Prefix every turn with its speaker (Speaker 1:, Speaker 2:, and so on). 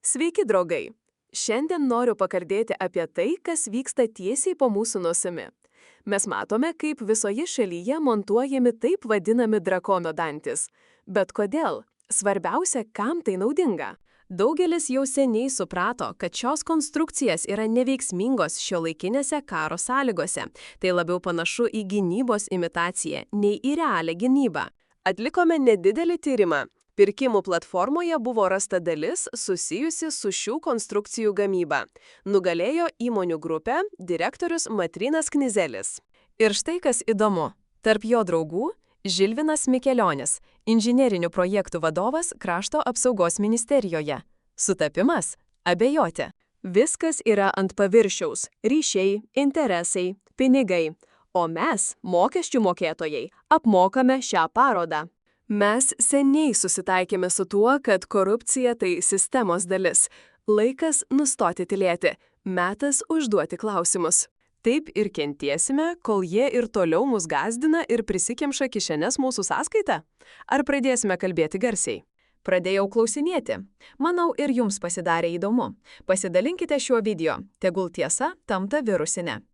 Speaker 1: Sveiki, draugai! Šiandien noriu pakalbėti apie tai, kas vyksta tiesiai po mūsų nosimi. Mes matome, kaip visoje šalyje montuojami taip vadinami drakono dantis. Bet kodėl? Svarbiausia, kam tai naudinga? Daugelis jau seniai suprato, kad šios konstrukcijas yra neveiksmingos šiuolaikinėse karo sąlygose. Tai labiau panašu į gynybos imitaciją, nei į realią gynybą. Atlikome nedidelį tyrimą. Pirkimų platformoje buvo rasta dalis susijusi su šių konstrukcijų gamyba. Nugalėjo įmonių grupę direktorius Matrinas Knizelis. Ir štai kas įdomu. Tarp jo draugų Žilvinas Mikelionis, inžinerinių projektų vadovas Krašto apsaugos ministerijoje. Sutapimas? Abejoti. Viskas yra ant paviršiaus – ryšiai, interesai, pinigai. O mes, mokesčių mokėtojai, apmokame šią parodą. Mes seniai susitaikėme su tuo, kad korupcija tai sistemos dalis. Laikas nustoti tylėti. Metas užduoti klausimus. Taip ir kentiesime, kol jie ir toliau mus gąsdina ir prisikemša kišenes mūsų sąskaitą? Ar pradėsime kalbėti garsiai? Pradėjau klausinėti. Manau, ir jums pasidarė įdomu. Pasidalinkite šiuo video. Tegul tiesa tampa virusinė.